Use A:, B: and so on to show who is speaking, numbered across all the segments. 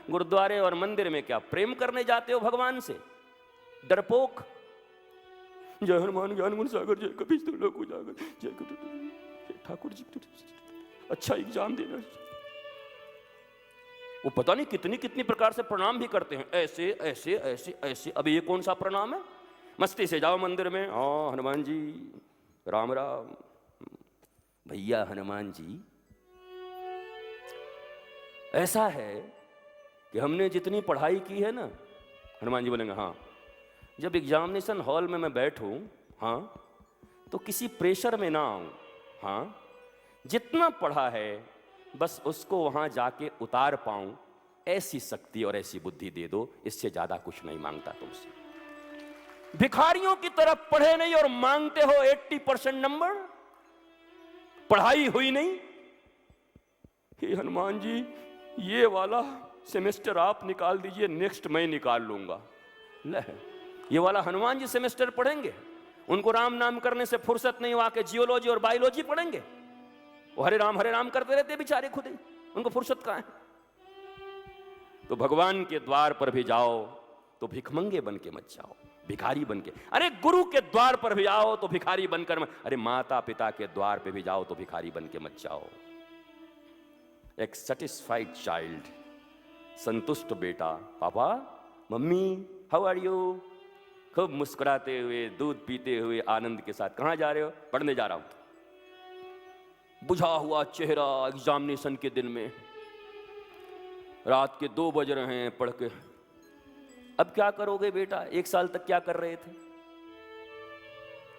A: गुरुद्वारे और मंदिर में क्या प्रेम करने जाते हो भगवान से? डरपोक। जय हनुमान ज्ञान गुण सागर, जय कपीश तिलोक उजागर, जय ठाकुर जी अच्छा एग्जाम देना। वो पता नहीं कितनी कितनी प्रकार से प्रणाम भी करते हैं, ऐसे ऐसे ऐसे ऐसे। अब ये कौन सा प्रणाम है? मस्ती से जाओ मंदिर में, हाँ हनुमान जी राम राम। भैया हनुमान जी ऐसा है कि हमने जितनी पढ़ाई की है ना, हनुमान जी बोलेंगे हाँ, जब एग्जामिनेशन हॉल में मैं बैठूं, हाँ, तो किसी प्रेशर में ना आऊं, हाँ, जितना पढ़ा है बस उसको वहां जाके उतार पाऊं, ऐसी शक्ति और ऐसी बुद्धि दे दो, इससे ज्यादा कुछ नहीं मांगता तुमसे। भिखारियों की तरफ पढ़े नहीं और मांगते हो 80% नंबर, पढ़ाई हुई नहीं। हे हनुमान जी ये वाला सेमेस्टर आप निकाल दीजिए, नेक्स्ट मैं निकाल लूंगा। ले, ये वाला हनुमान जी सेमेस्टर पढ़ेंगे, उनको राम नाम करने से फुर्सत नहीं, वहां के जियोलॉजी और बायोलॉजी पढ़ेंगे। वो हरे राम करते रहते बेचारे खुद ही, उनको फुर्सत कहां है? तो भगवान के द्वार पर भी जाओ तो भिखमंगे बन के मत जाओ, भिखारी बन के। अरे गुरु के द्वार पर भी आओ तो भिखारी बनकर मत, अरे माता पिता के द्वार पे भी जाओ तो भिखारी बन के मत जाओ। एक सेटिस्फाइड चाइल्ड, संतुष्ट बेटा, papa mummy how are you, खूब मुस्कुराते हुए दूध पीते हुए आनंद के साथ, कहां जा रहे हो? पढ़ने जा रहा हूं। बुझा हुआ चेहरा एग्जामिनेशन के दिन में, रात के 2 बज रहे हैं पढ़ के। अब क्या करोगे बेटा? 1 साल तक क्या कर रहे थे?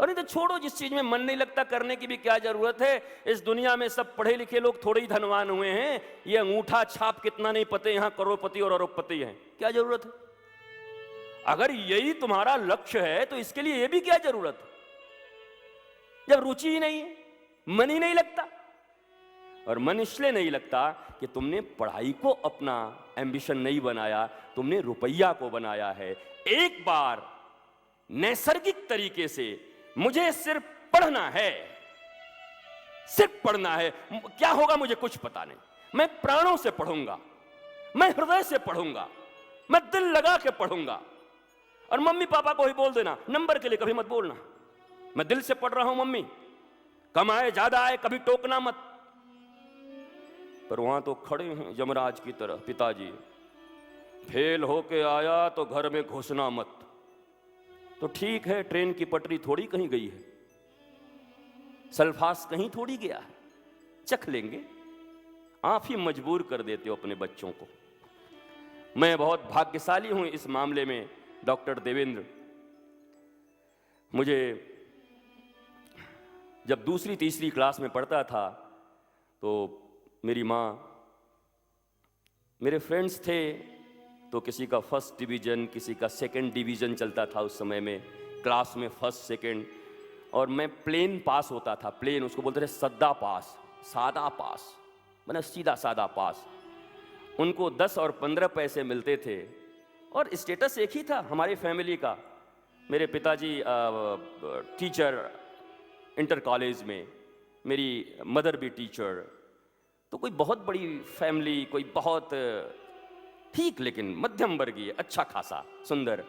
A: अरे तो छोड़ो, जिस चीज में मन नहीं लगता करने की भी क्या जरूरत है? इस दुनिया में सब पढ़े लिखे लोग थोड़े ही धनवान हुए हैं, ये अंगूठा छाप कितना नहीं पते यहां करोड़पति और अरबपति हैं, क्या जरूरत है? अगर यही तुम्हारा लक्ष्य है तो इसके लिए ये भी क्या जरूरत है? जब रुचि ही नहीं है, मन ही नहीं लगता। और मन इसलिए नहीं लगता कि तुमने पढ़ाई को अपना एम्बिशन नहीं बनाया, तुमने रुपया को बनाया है। एक बार नैसर्गिक तरीके से मुझे सिर्फ पढ़ना है, सिर्फ पढ़ना है, क्या होगा मुझे कुछ पता नहीं, मैं प्राणों से पढ़ूंगा, मैं हृदय से पढ़ूंगा, मैं दिल लगा के पढ़ूंगा। और मम्मी पापा को ही बोल देना, नंबर के लिए कभी मत बोलना, मैं दिल से पढ़ रहा हूं मम्मी, कम आए ज्यादा आए कभी टोकना मत। पर वहां तो खड़े हैं यमराज की तरह पिताजी, फेल होके आया तो घर में घुसना मत। तो ठीक है, ट्रेन की पटरी थोड़ी कहीं गई है, सल्फास कहीं थोड़ी गया है, चख लेंगे। आप ही मजबूर कर देते हो अपने बच्चों को। मैं बहुत भाग्यशाली हूं इस मामले में, डॉक्टर देवेंद्र। मुझे जब दूसरी तीसरी क्लास में पढ़ता था तो मेरी माँ, मेरे फ्रेंड्स थे तो किसी का फर्स्ट डिवीज़न, किसी का सेकंड डिवीज़न चलता था उस समय में, क्लास में फर्स्ट सेकंड, और मैं प्लेन पास होता था। प्लेन, उसको बोलते थे सद्दा पास, सादा पास, मैंने सीधा सादा पास। उनको 10 और 15 पैसे मिलते थे और स्टेटस एक ही था हमारी फैमिली का। मेरे पिताजी टीचर इंटर कॉलेज में, मेरी मदर भी टीचर, तो कोई बहुत बड़ी फैमिली, कोई बहुत ठीक लेकिन मध्यम वर्गीय, अच्छा खासा सुंदर,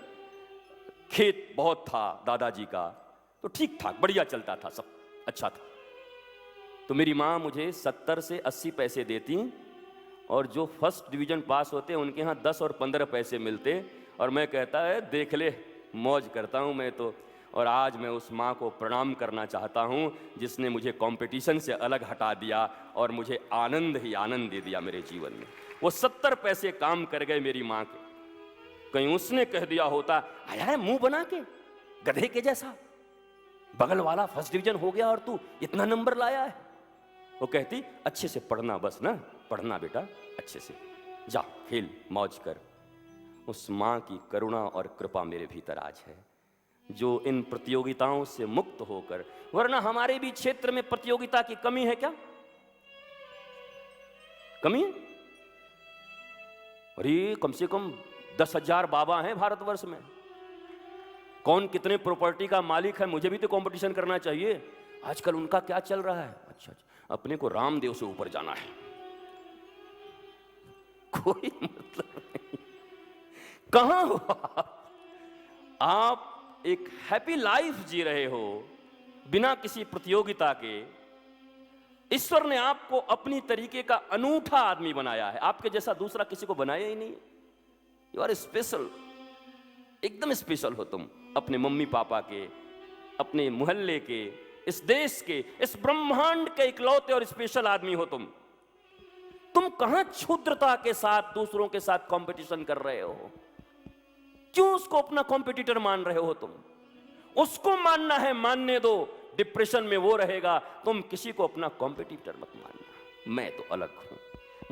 A: खेत बहुत था दादाजी का, तो ठीक ठाक बढ़िया चलता था, सब अच्छा था। तो मेरी माँ मुझे 70 से 80 पैसे देती और जो फर्स्ट डिवीज़न पास होते उनके यहाँ 10 और 15 पैसे मिलते, और मैं कहता है देख ले मौज करता हूँ मैं तो। और आज मैं उस माँ को प्रणाम करना चाहता हूँ जिसने मुझे कंपटीशन से अलग हटा दिया और मुझे आनंद ही आनंद दे दिया मेरे जीवन में। वो 70 पैसे काम कर गए मेरी माँ के। कहीं उसने कह दिया होता, आया है मुंह बना के गधे के जैसा, बगल वाला फर्स्ट डिवीजन हो गया और तू इतना नंबर लाया है। वो कहती अच्छे से पढ़ना बस ना, पढ़ना बेटा अच्छे से, जा खेल मौज कर। उस माँ की करुणा और कृपा मेरे भीतर आज है, जो इन प्रतियोगिताओं से मुक्त होकर, वरना हमारे भी क्षेत्र में प्रतियोगिता की कमी है क्या? कमी है? अरे कम से कम 10,000 बाबा हैं भारतवर्ष में, कौन कितने प्रॉपर्टी का मालिक है, मुझे भी तो कंपटीशन करना चाहिए। आजकल उनका क्या चल रहा है? अच्छा, अपने को रामदेव से ऊपर जाना है, कोई मतलब नहीं। कहां हो आप एक हैप्पी लाइफ जी रहे हो बिना किसी प्रतियोगिता के। ईश्वर ने आपको अपनी तरीके का अनूठा आदमी बनाया है, आपके जैसा दूसरा किसी को बनाया ही नहीं। यू आर स्पेशल, एकदम स्पेशल हो तुम, अपने मम्मी पापा के, अपने मोहल्ले के, इस देश के, इस ब्रह्मांड के इकलौते और स्पेशल आदमी हो तुम। तुम कहां क्षुद्रता के साथ दूसरों के साथ कंपटीशन कर रहे हो? क्यों उसको अपना कॉम्पिटिटर मान रहे हो तुम? उसको मानना है, मानने दो, डिप्रेशन में वो रहेगा, तुम किसी को अपना कॉम्पिटिटर मत मानना। मैं तो अलग हूं,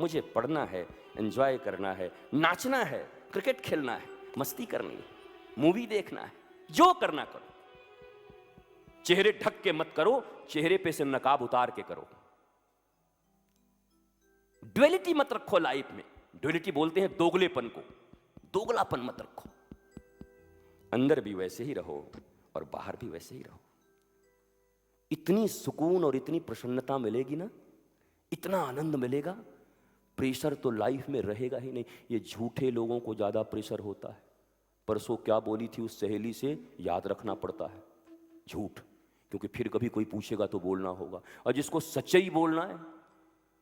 A: मुझे पढ़ना है, एंजॉय करना है, नाचना है, क्रिकेट खेलना है, मस्ती करनी है, मूवी देखना है, जो करना करो। चेहरे ढक के मत करो, चेहरे पे से नकाब उतार के करो। ड्युअलिटी मत रखो लाइफ में। ड्युअलिटी बोलते हैं दोगलेपन को, दोगलापन मत रखो। अंदर भी वैसे ही रहो और बाहर भी वैसे ही रहो। इतनी सुकून और इतनी प्रसन्नता मिलेगी ना, इतना आनंद मिलेगा, प्रेशर तो लाइफ में रहेगा ही नहीं। ये झूठे लोगों को ज्यादा प्रेशर होता है। परसों क्या बोली थी उस सहेली से याद रखना पड़ता है, झूठ, क्योंकि फिर कभी कोई पूछेगा तो बोलना होगा। और जिसको सच्चाई बोलना है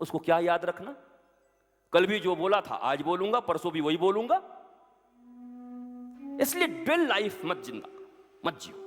A: उसको क्या याद रखना? कल भी जो बोला था आज बोलूंगा, परसों भी वही बोलूंगा। इसलिए ड्वेल लाइफ मत जिंदा मत जियो।